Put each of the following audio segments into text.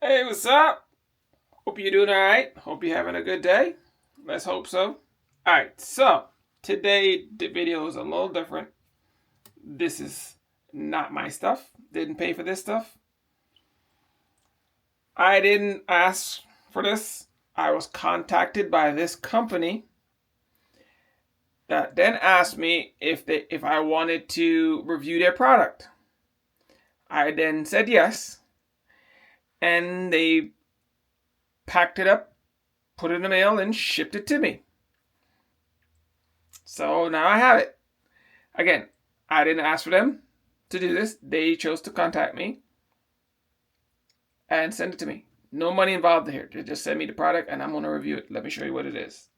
Hey, what's up? Hope you're doing all right. Hope you're having a good day. Let's hope so. All right, so today the video is a little different. This is not my stuff. Didn't pay for this stuff. I didn't ask for this. I was contacted by this company that then asked me if I wanted to review their product. I then said yes, and they packed it up, put it in the mail, and shipped it to me. So now I have it. Again, I didn't ask for them to do this. They chose to contact me and send it to me. No money involved here. They just send me the product and I'm going to review it. Let me show you what it is.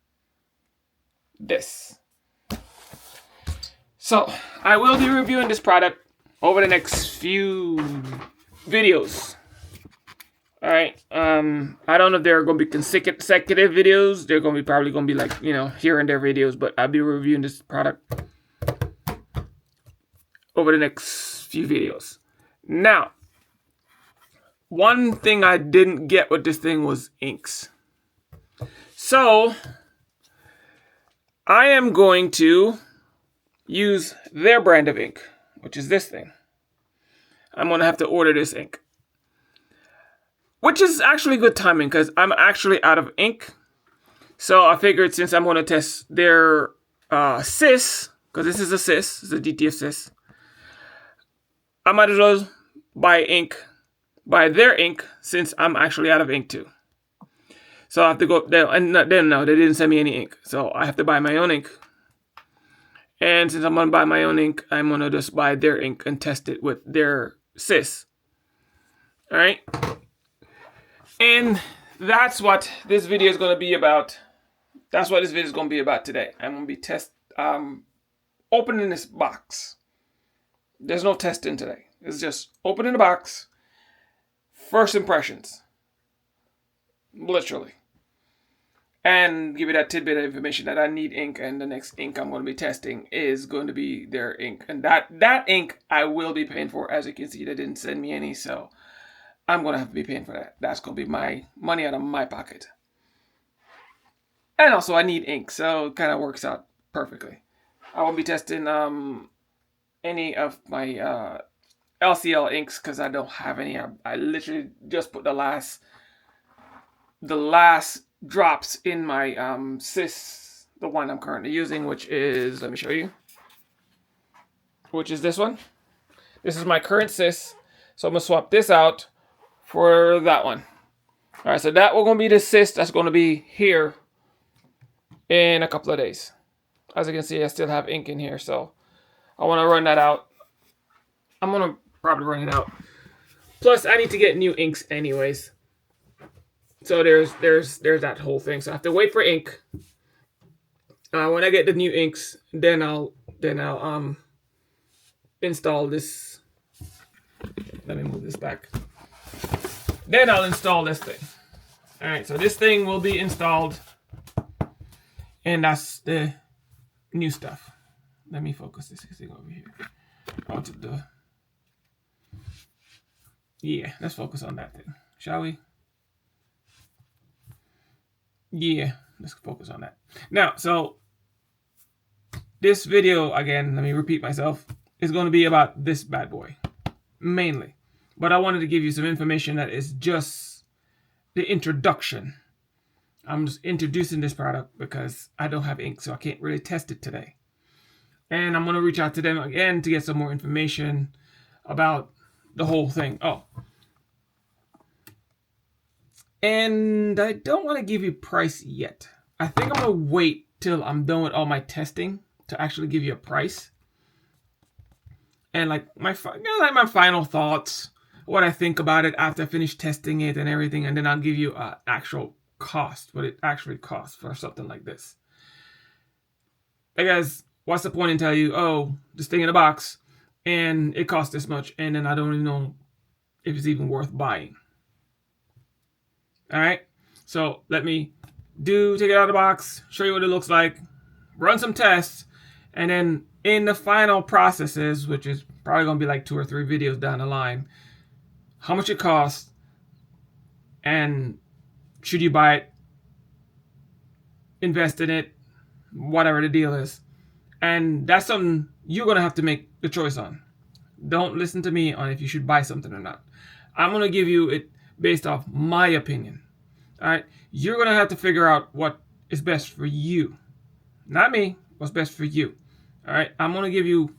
This. So I will be reviewing this product over the next few videos. All right. I don't know if they're going to be consecutive videos. They're going to be probably going to be like, here and there videos, but I'll be reviewing this product over the next few videos. Now, one thing I didn't get with this thing was inks. So I am going to use their brand of ink, which is this thing. I'm going to have to order this ink, which is actually good timing because I'm actually out of ink. So I figured since I'm going to test their CISS, because this is a CISS, it's a DTF CISS, I might as well buy their ink since I'm actually out of ink too. So I have to go there, and then no, they didn't send me any ink. So I have to buy my own ink. And since I'm going to buy my own ink, I'm going to just buy their ink and test it with their CISS. All right. And that's what this video is going to be about. That's what this video is going to be about today. I'm going to be opening this box. There's no testing today. It's just opening the box. First impressions. Literally. And give you that tidbit of information that I need ink, and the next ink I'm going to be testing is going to be their ink. And that ink I will be paying for. As you can see, they didn't send me any, so I'm going to have to be paying for that. That's going to be my money out of my pocket. And also I need ink, so it kind of works out perfectly. I won't be testing any of my LCL inks because I don't have any. I literally just put the last drops in my CISS, the one I'm currently using, which is, let me show you, which is this one. This is my current CISS, so I'm going to swap this out for that one. All right, so that will going to be the CISS that's going to be here in a couple of days. As you can see, I still have ink in here, so I want to run that out. I'm going to probably run it out. Plus, I need to get new inks anyways. So there's that whole thing. So I have to wait for ink. When I get the new inks, then I'll install this. Let me move this back. Then I'll install this thing. All right, so this thing will be installed, and that's the new stuff. Let me focus this thing over here. Yeah, let's focus on that thing, shall we? Yeah, let's focus on that. Now, so this video, again, let me repeat myself, is going to be about this bad boy, mainly. But I wanted to give you some information that is just the introduction. I'm just introducing this product because I don't have ink, so I can't really test it today. And I'm going to reach out to them again to get some more information about the whole thing. Oh. And I don't want to give you price yet. I think I'm going to wait till I'm done with all my testing to actually give you a price. And like my final thoughts, what I think about it after I finish testing it and everything. And then I'll give you an actual cost, what it actually costs for something like this. Because what's the point in telling you, oh, this thing in a box and it costs this much, and then I don't even know if it's even worth buying. All right, so let me take it out of the box, show you what it looks like, run some tests, and then in the final processes, which is probably going to be like 2 or 3 videos down the line, how much it costs, and should you buy it, invest in it, whatever the deal is. And that's something you're going to have to make the choice on. Don't listen to me on if you should buy something or not. I'm going to give you it based off my opinion. All right. You're going to have to figure out what is best for you. Not me. What's best for you. All right. I'm going to give you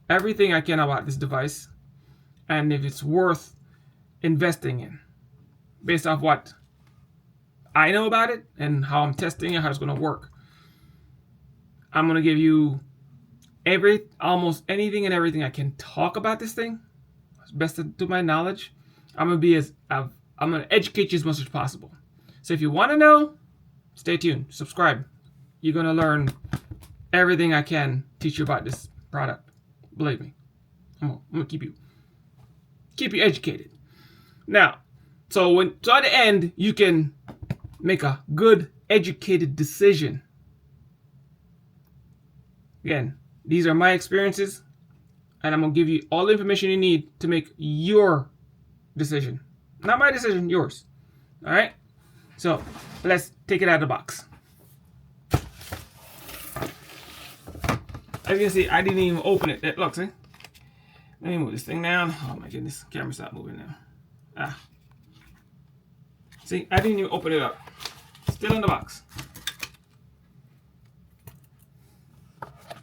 everything I can about this device and if it's worth investing in based off what I know about it and how I'm testing it, how it's going to work. I'm going to give you almost anything and everything I can talk about this thing, as best to my knowledge. I'm going to educate you as much as possible. So if you want to know, stay tuned, subscribe. You're going to learn everything I can teach you about this product. Believe me, I'm going to keep you educated. Now, so at the end, you can make a good, educated decision. Again, these are my experiences, and I'm going to give you all the information you need to make your decision. Not my decision, yours. All right? So, let's take it out of the box. As you can see, I didn't even open it. Look, see? Let me move this thing down. Oh my goodness, camera stopped moving now. See, I didn't even open it up. Still in the box.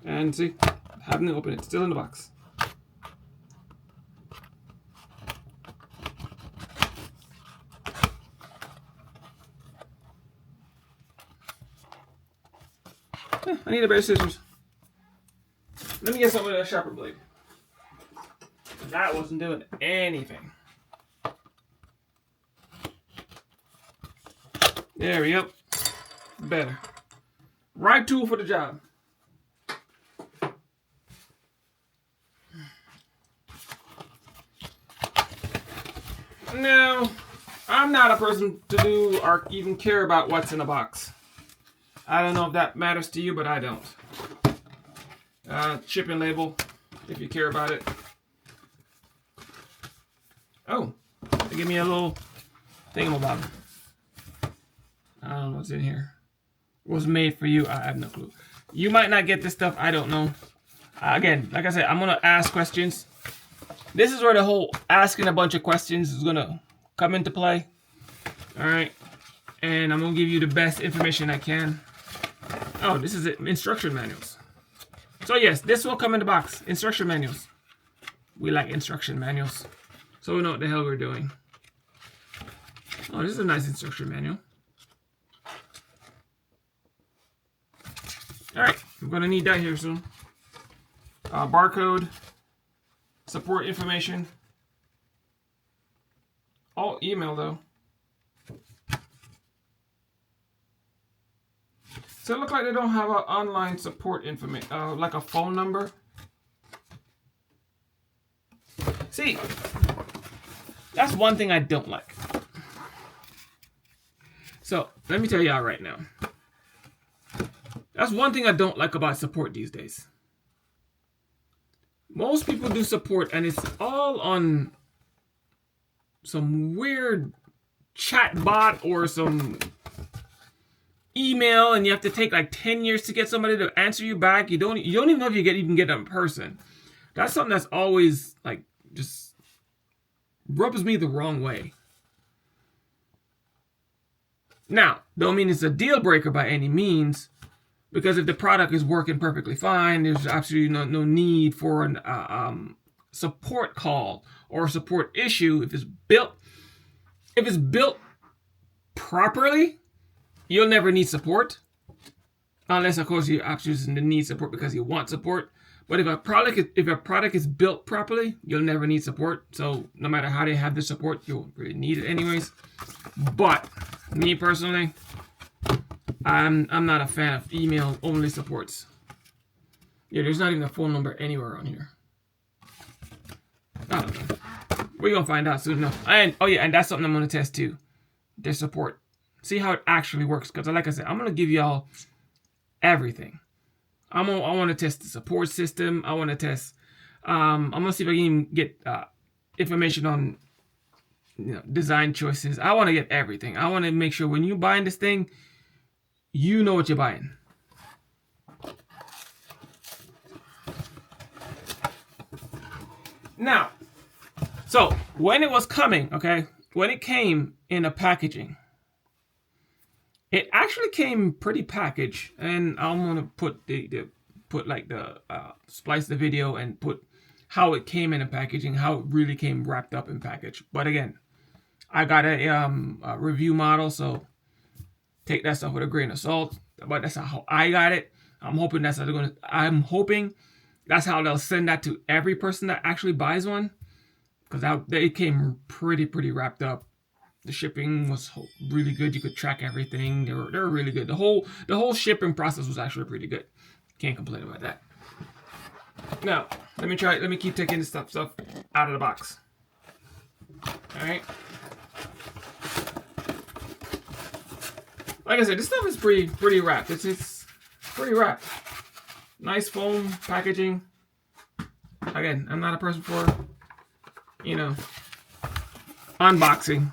And see, haven't opened it. Still in the box. I need a pair of scissors. Let me get some of that sharper blade. That wasn't doing anything. There we go. Better. Right tool for the job. Now, I'm not a person to do or even care about what's in a box. I don't know if that matters to you, but I don't. Shipping label, if you care about it. Oh, they give me a little thingamabob. I don't know what's in here. It was made for you. I have no clue. You might not get this stuff. I don't know. Again, like I said, I'm going to ask questions. This is where the whole asking a bunch of questions is going to come into play. All right. And I'm going to give you the best information I can. Oh, this is it. Instruction manuals. So yes, this will come in the box. Instruction manuals. We like instruction manuals. So we know what the hell we're doing. Oh, this is a nice instruction manual. Alright, I'm going to need that here soon. Barcode. Support information. All email though. So it looks like they don't have an online support information, like a phone number. See, that's one thing I don't like. So let me tell y'all right now. That's one thing I don't like about support these days. Most people do support and it's all on some weird chat bot or some email, and you have to take like 10 years to get somebody to answer you back. You don't even know if you even get them in person. That's something that's always like just rubs me the wrong way. Now, don't mean it's a deal breaker by any means, because if the product is working perfectly fine, there's absolutely no need for an support call or a support issue. If it's built properly, you'll never need support, unless of course you absolutely need support because you want support. But if a product is built properly, you'll never need support. So no matter how they have the support, you won't really need it anyways. But me personally, I'm not a fan of email only supports. Yeah, there's not even a phone number anywhere on here. I don't know. We're gonna find out soon enough. And oh yeah, and that's something I'm gonna test too. Their support. See how it actually works. Because like I said, I'm gonna give y'all everything. I want to test the support system. I want to test. I'm gonna see if I can even get information on design choices. I want to get everything. I want to make sure when you're buying this thing, you know what you're buying. Now, so when it was coming, okay, when it came in a packaging, it actually came pretty packaged, and I'm gonna put splice the video and put how it came in a packaging, how it really came wrapped up in package. But again, I got a review model, so take that stuff with a grain of salt. But that's not how I got it. I'm hoping that's how they'll send that to every person that actually buys one, because it came pretty wrapped up. The shipping was really good. You could track everything. They were really good. The whole shipping process was actually pretty good. Can't complain about that. Now let me keep taking this stuff out of the box. All right. Like I said, this stuff is pretty wrapped. It's pretty wrapped. Nice foam packaging. Again, I'm not a person for, unboxing.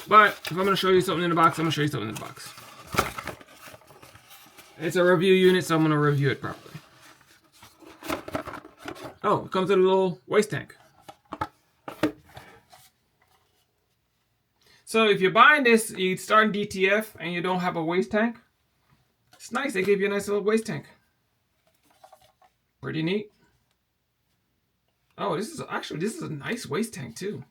But if I'm going to show you something in the box, I'm going to show you something in the box. It's a review unit, so I'm going to review it properly. Oh, it comes with a little waste tank. So if you're buying this, you start in DTF and you don't have a waste tank, it's nice. They give you a nice little waste tank. Pretty neat. Oh, this is a nice waste tank too.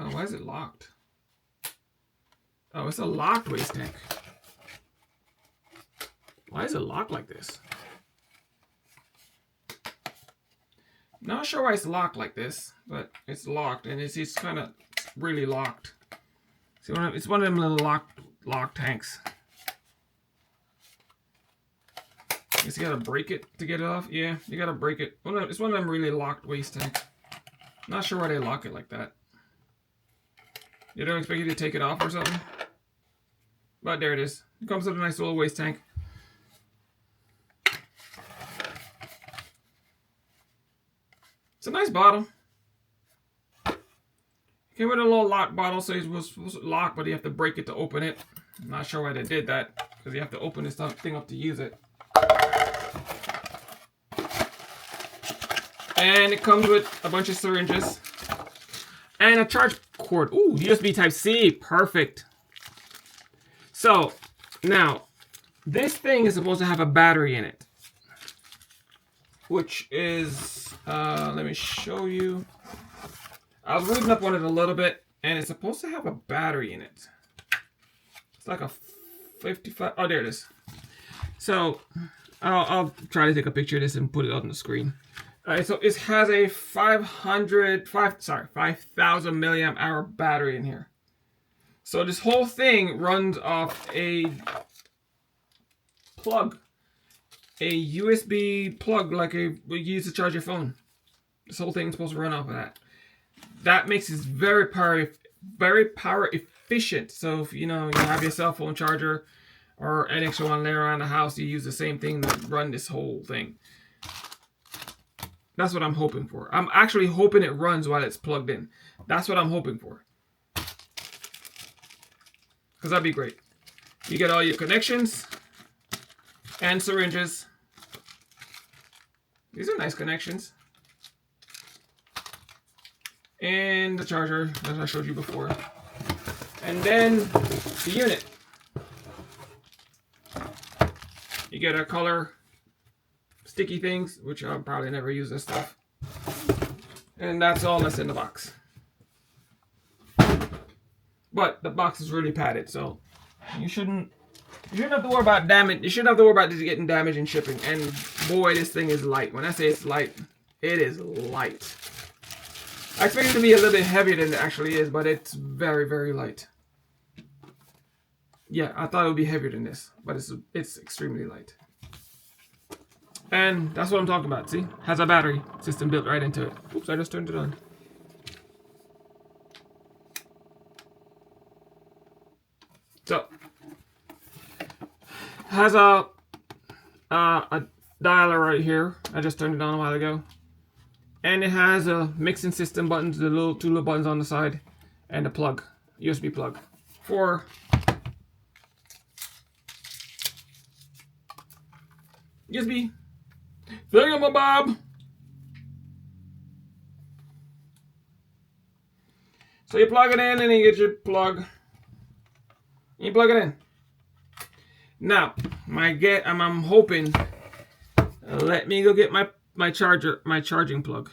Oh, why is it locked? Oh, it's a locked waste tank. Why is it locked like this? Not sure why it's locked like this, but it's locked, and it's kind of really locked. See, it's one of them little lock tanks. Guess you gotta break it to get it off. Yeah, you gotta break it. It's one of them really locked waste tanks. Not sure why they lock it like that. You don't expect you to take it off or something? But there it is. It comes with a nice little waste tank. It's a nice bottle. Came with a little lock bottle, so it was supposed to lock, but you have to break it to open it. I'm not sure why they did that, because you have to open this thing up to use it. And it comes with a bunch of syringes and a charge cord. Ooh, USB Type-C, perfect. So now this thing is supposed to have a battery in it, which is let me show you. I was reading up on it a little bit, and it's supposed to have a battery in it. It's like a 55. Oh, there it is. So I'll try to take a picture of this and put it on the screen. All right, so it has a 5,000 milliamp hour battery in here. So this whole thing runs off a plug, a USB plug, like you use to charge your phone. This whole thing is supposed to run off of that. That makes it very power efficient. So if you have your cell phone charger or an extra one there around the house, you use the same thing to run this whole thing. That's what I'm hoping for. I'm actually hoping it runs while it's plugged in. That's what I'm hoping for. Because that'd be great. You get all your connections and syringes. These are nice connections. And the charger, as I showed you before. And then the unit. You get a color sticky things, which I'll probably never use this stuff. And that's all that's in the box. But the box is really padded, so you shouldn't have to worry about damage. You shouldn't have to worry about this getting damaged in shipping. And boy, this thing is light. When I say it's light, it is light. I expect it to be a little bit heavier than it actually is, but it's very, very light. Yeah, I thought it would be heavier than this, but it's extremely light. And that's what I'm talking about. See, has a battery system built right into it. Oops, I just turned it on. So has a dialer right here. I just turned it on a while ago. And it has a mixing system buttons, the two little buttons on the side, and a plug, USB plug for USB thingamabob. So you plug it in and you get your plug. You plug it in. Now, I'm hoping. Let me go get my charging plug.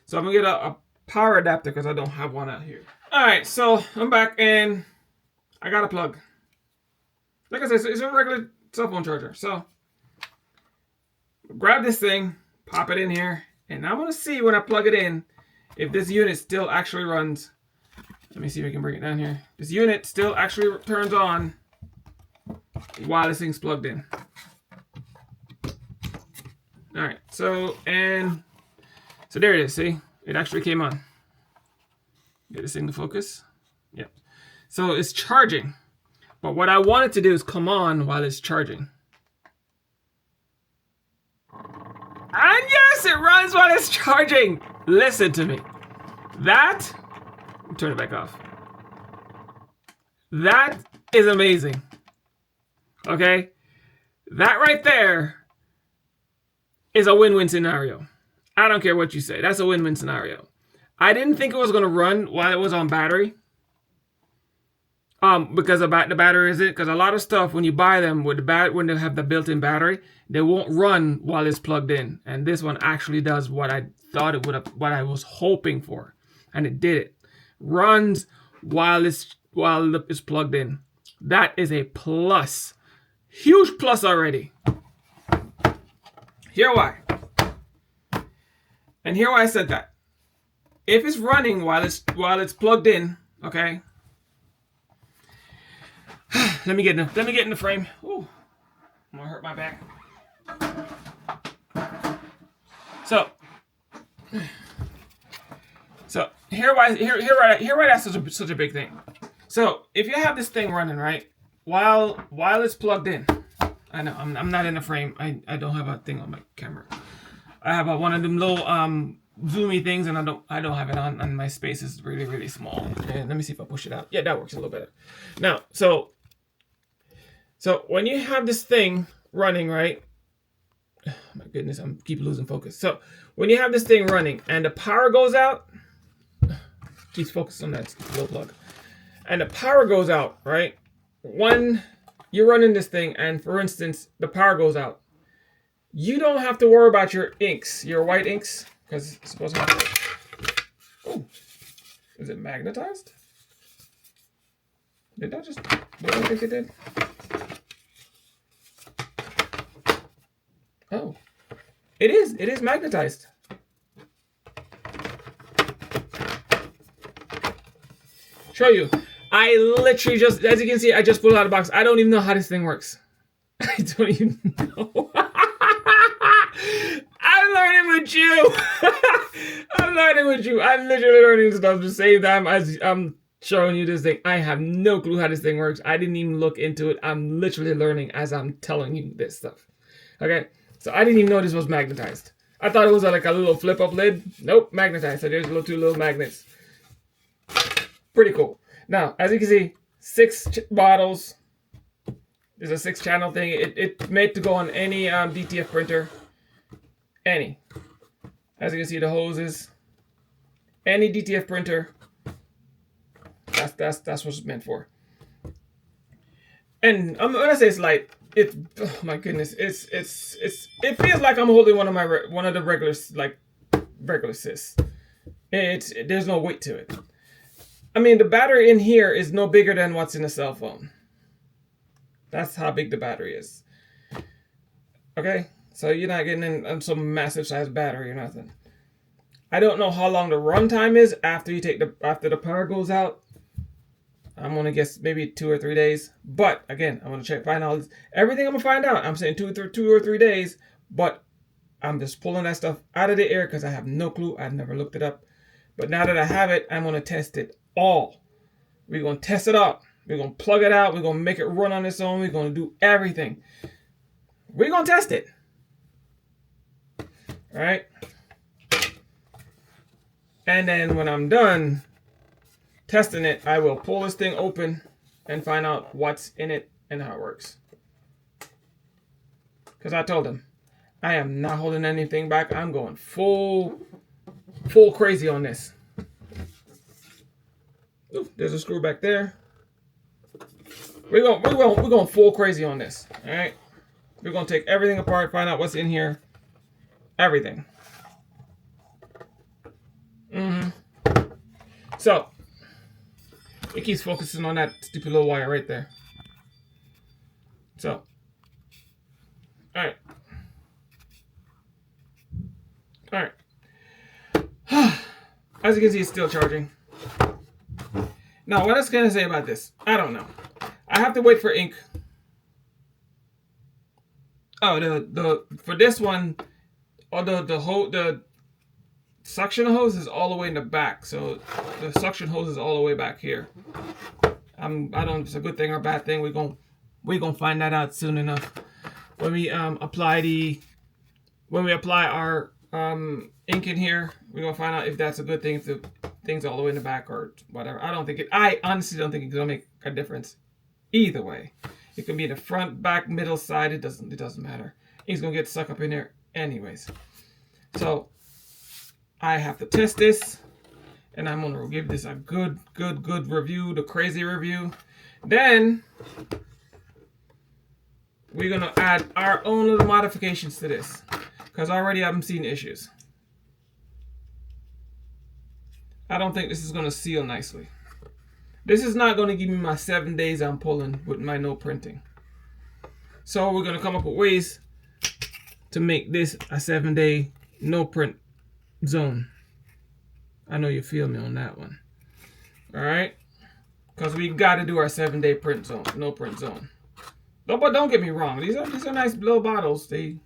So I'm gonna get a power adapter because I don't have one out here. All right, so I'm back and I got a plug. Like I said, it's a regular cell phone charger. So grab this thing, pop it in here, and I want to see when I plug it in if this unit still actually runs. Let me see if I can bring it down here. This unit still actually turns on while this thing's plugged in. All right, so there it is. See, it actually came on. Get this thing to focus. Yep. So it's charging, but what I want it to do is come on while it's charging. And yes, it runs while it's charging. Listen to me. Turn it back off. That is amazing. Okay? That right there is a win-win scenario. I don't care what you say. That's a win-win scenario. I didn't think it was going to run while it was on battery. Because about the battery is it? Because a lot of stuff when you buy them when they have the built-in battery, they won't run while it's plugged in. And this one actually does what I thought it would have, what I was hoping for, and it did it. Runs while it's plugged in. That is a plus, huge plus already. Here why, and here why I said that. If it's running while it's plugged in, okay. Let me get in the frame. Ooh, I'm gonna hurt my back. So here why that's such a big thing. So if you have this thing running right while it's plugged in, I know I'm not in the frame. I don't have a thing on my camera. I have one of them little zoomy things, and I don't have it on, and my space is really, really small. And let me see if I push it out. Yeah, that works a little better. Now, so when you have this thing running, right? Oh my goodness, I'm keep losing focus. So when you have this thing running and the power goes out, keep focused on that little plug, and the power goes out, right? When you're running this thing, and for instance, the power goes out, you don't have to worry about your inks, your white inks, because it's supposed to be. Oh, is it magnetized? Did that just? What do I think it did? Oh, it is. It is magnetized. Show you. I literally just, as you can see, I just pulled it out of the box. I don't even know how this thing works. I don't even know. I'm learning with you. I'm learning with you. I'm literally learning stuff at the same time as I'm showing you this thing. I have no clue how this thing works. I didn't even look into it. I'm literally learning as I'm telling you this stuff. Okay? So I didn't even know this was magnetized. I thought it was like a little flip-up lid. Nope, magnetized. So there's two little magnets. Pretty cool. Now, as you can see, 6 bottles. There's a 6-channel thing. It's made to go on any DTF printer. Any. As you can see, the hoses. Any DTF printer. That's what it's meant for. And when I say it's light, it's, oh my goodness, it feels like I'm holding one of the regular CISS. There's no weight to it. I mean, the battery in here is no bigger than what's in a cell phone. That's how big the battery is. Okay, so you're not getting in some massive size battery or nothing. I don't know how long the runtime is after the power goes out. I'm gonna guess maybe 2 or 3 days. But again, I'm gonna find out everything. I'm gonna find out. I'm saying 2 or 3 days, but I'm just pulling that stuff out of the air because I have no clue. I've never looked it up. But now that I have it, I'm gonna test it all. We're gonna test it out. We're gonna plug it out. We're gonna make it run on its own. We're gonna do everything. We're gonna test it. All right. And then when I'm done testing it, I will pull this thing open and find out what's in it and how it works. Because I told him, I am not holding anything back. I'm going full crazy on this. Ooh, there's a screw back there. We're going full crazy on this. All right. We're going to take everything apart, find out what's in here. Everything. So, it keeps focusing on that stupid little wire right there. So, alright. Alright. As you can see, it's still charging. Now, what else can I say about this? I don't know. I have to wait for ink. Oh, for this one, the suction hose is all the way in the back, so the suction hose is all the way back here. I don't know if it's a good thing or a bad thing. We're gonna find that out soon enough. When we apply our ink in here, we're gonna find out if that's a good thing, if the thing's all the way in the back or whatever. I honestly don't think it's gonna make a difference. Either way, it can be in the front, back, middle, side. It doesn't matter. Ink's gonna get stuck up in there anyways. So I have to test this, and I'm gonna give this a good review, the crazy review. Then we're gonna add our own little modifications to this, because already I'm seeing issues. I don't think this is gonna seal nicely. This is not gonna give me my 7 days I'm pulling with my no printing. So we're gonna come up with ways to make this a 7-day no print zone. I know you feel me on that one. All right, because we got to do our 7-day print zone, no print zone. But don't get me wrong, these are nice little bottles. They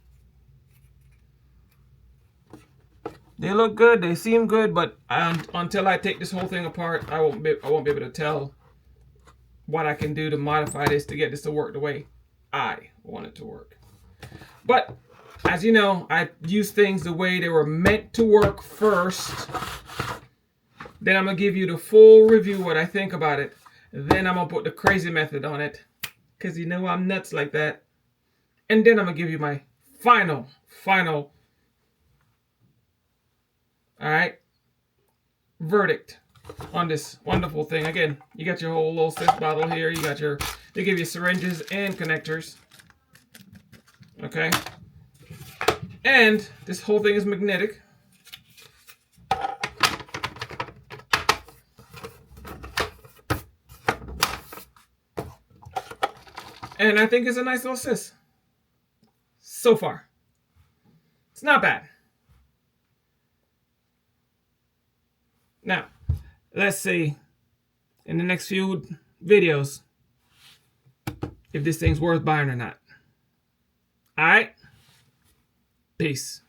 look good, they seem good, but until I take this whole thing apart, I won't be able to tell what I can do to modify this to get this to work the way I want it to work. But as you know, I use things the way they were meant to work first. Then I'm going to give you the full review, what I think about it. Then I'm going to put the crazy method on it, because you know I'm nuts like that. And then I'm going to give you my final, alright, verdict on this wonderful thing. Again, you got your whole little CISS bottle here. They give you syringes and connectors. Okay. And this whole thing is magnetic. And I think it's a nice little CISS. So far. It's not bad. Now, let's see in the next few videos if this thing's worth buying or not. Alright? Peace.